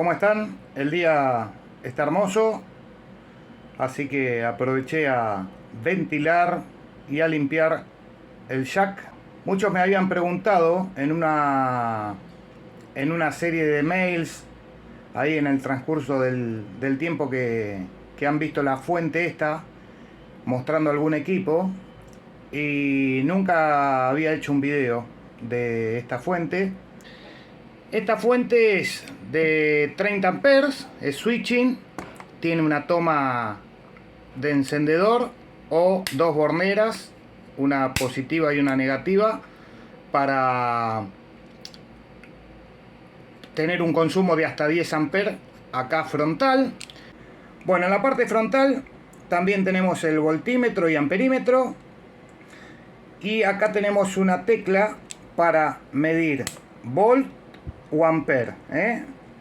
¿cómo están? El día está hermoso, así que aproveché a ventilar y a limpiar el jack. Muchos me habían preguntado en una serie de mails, ahí en el transcurso del tiempo que han visto la fuente esta, mostrando algún equipo, y nunca había hecho un video de esta fuente. Esta fuente es de 30 amperes, es switching, tiene una toma de encendedor o dos borneras, una positiva y una negativa, para tener un consumo de hasta 10 amperes acá frontal. Bueno, en la parte frontal también tenemos el voltímetro y amperímetro, y acá tenemos una tecla para medir volt o ampere,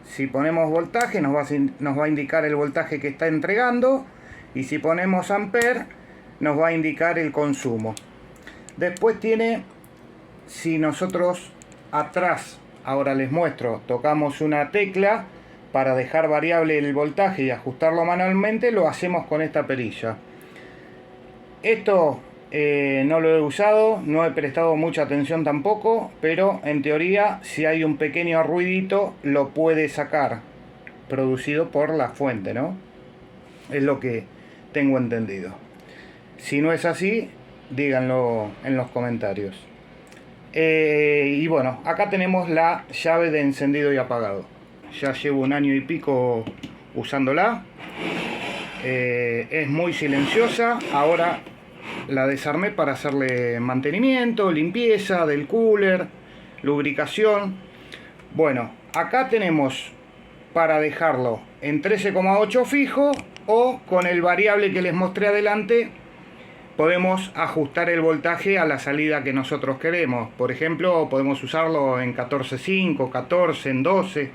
Si ponemos voltaje nos va a indicar el voltaje que está entregando, y si ponemos ampere nos va a indicar el consumo. Después tiene, si nosotros atrás, ahora les muestro, tocamos una tecla para dejar variable el voltaje y ajustarlo manualmente, lo hacemos con esta perilla. Esto no lo he usado, no he prestado mucha atención tampoco, pero en teoría si hay un pequeño ruidito lo puede sacar, producido por la fuente, ¿no? Es lo que tengo entendido. Si no es así, díganlo en los comentarios. Y bueno, acá tenemos la llave de encendido y apagado. Ya llevo 1 año y pico usándola. Es muy silenciosa. Ahora la desarmé para hacerle mantenimiento, limpieza del cooler, lubricación. Bueno, acá tenemos para dejarlo en 13,8 fijo, o con el variable que les mostré adelante podemos ajustar el voltaje a la salida que nosotros queremos. Por ejemplo, podemos usarlo en 14,5, 14, en 12.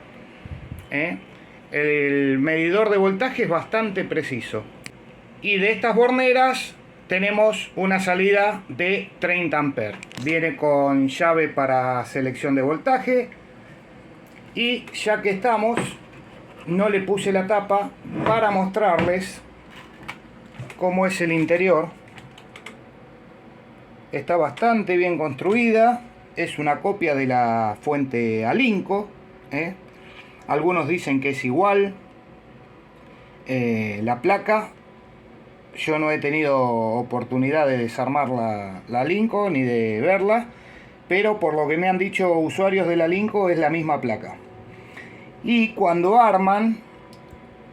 El medidor de voltaje es bastante preciso. Y de estas borneras tenemos una salida de 30 amperes. Viene con llave para selección de voltaje. Y ya que estamos, no le puse la tapa para mostrarles cómo es el interior. Está bastante bien construida. Es una copia de la fuente Alinco. Algunos dicen que es igual. La placa, yo no he tenido oportunidad de desarmar la Alinco ni de verla, pero por lo que me han dicho usuarios de la Alinco es la misma placa. Y cuando arman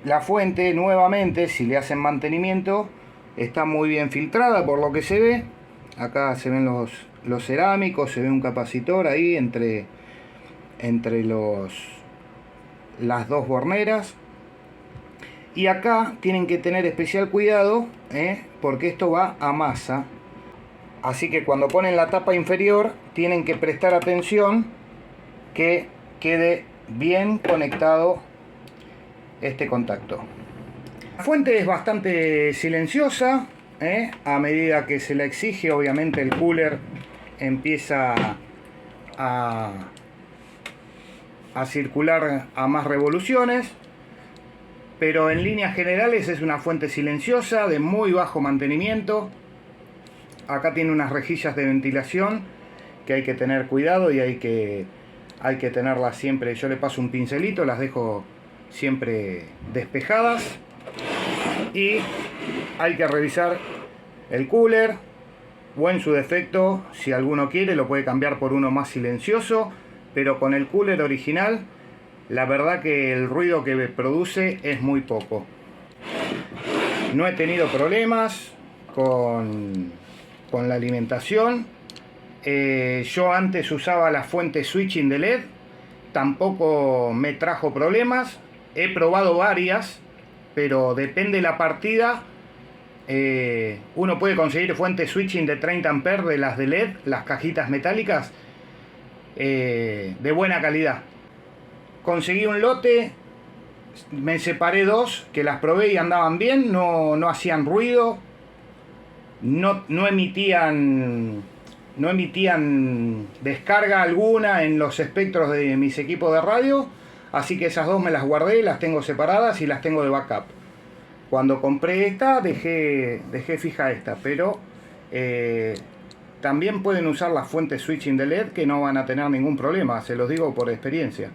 la fuente nuevamente, si le hacen mantenimiento, está muy bien filtrada por lo que se ve. Acá se ven los cerámicos, se ve un capacitor ahí entre las dos borneras. Y acá tienen que tener especial cuidado, porque esto va a masa. Así que cuando ponen la tapa inferior tienen que prestar atención que quede bien conectado este contacto. La fuente es bastante silenciosa, a medida que se la exige, obviamente el cooler empieza a circular a más revoluciones. Pero en líneas generales es una fuente silenciosa, de muy bajo mantenimiento. Acá tiene unas rejillas de ventilación que hay que tener cuidado y hay que tenerlas siempre. Yo le paso un pincelito, las dejo siempre despejadas. Y hay que revisar el cooler, o en su defecto, si alguno quiere, lo puede cambiar por uno más silencioso. Pero con el cooler original, la verdad que el ruido que produce es muy poco. No he tenido problemas con la alimentación. Yo antes usaba la fuente switching de LED, tampoco me trajo problemas. He probado varias, pero depende de la partida. Uno puede conseguir fuentes switching de 30 amperes de las de LED, las cajitas metálicas, de buena calidad. Conseguí un lote, me separé 2 que las probé y andaban bien, no hacían ruido, no emitían descarga alguna en los espectros de mis equipos de radio. Así que esas dos me las guardé, las tengo separadas y las tengo de backup. Cuando compré esta dejé fija esta, pero también pueden usar las fuentes switching de LED que no van a tener ningún problema, se los digo por experiencia.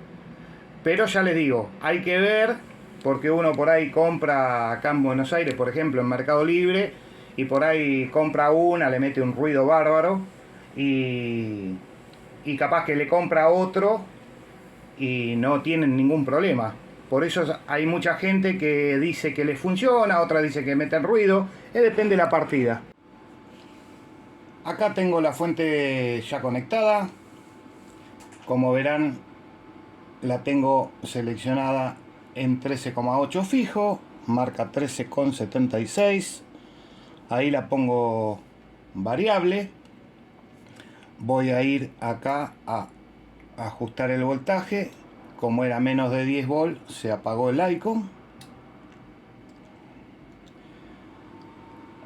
Pero ya les digo, hay que ver, porque uno por ahí compra acá en Buenos Aires, por ejemplo, en Mercado Libre, y por ahí compra una, le mete un ruido bárbaro, y capaz que le compra otro y no tienen ningún problema. Por eso hay mucha gente que dice que les funciona, otra dice que meten ruido, depende de la partida. Acá tengo la fuente ya conectada, como verán la tengo seleccionada en 13,8 fijo, marca 13,76, ahí la pongo variable. Voy a ir acá a ajustar el voltaje, como era menos de 10 volts se apagó el icon.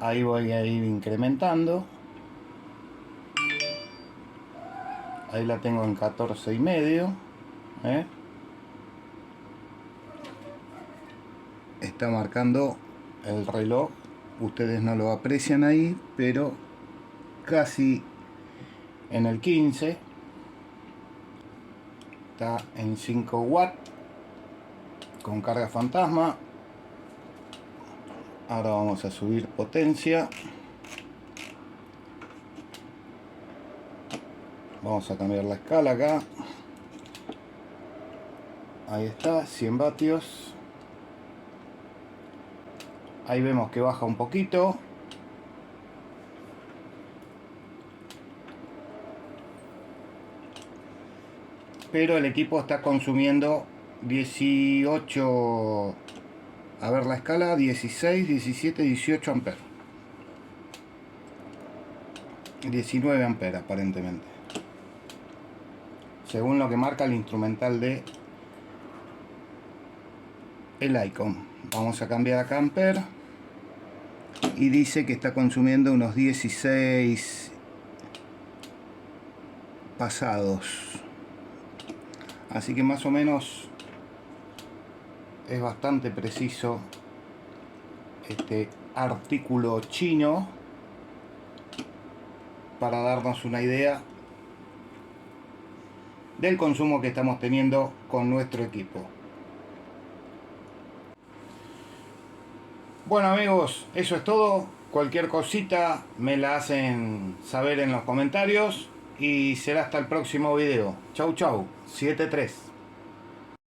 Ahí voy a ir incrementando, ahí la tengo en 14,5. Está marcando el reloj, ustedes no lo aprecian ahí, pero casi en el 15. Está en 5 watts con carga fantasma. Ahora vamos a subir potencia. Vamos a cambiar la escala acá. Ahí está, 100 vatios. Ahí vemos que baja un poquito. Pero el equipo está consumiendo 18, a ver la escala, 16, 17, 18 amperes. 19 amperes aparentemente, según lo que marca el instrumental de el icon. Vamos a cambiar acá amper y dice que está consumiendo unos 16 pasados, así que más o menos es bastante preciso este artículo chino para darnos una idea del consumo que estamos teniendo con nuestro equipo. Bueno amigos, eso es todo. Cualquier cosita me la hacen saber en los comentarios y será hasta el próximo video. Chau chau, 73.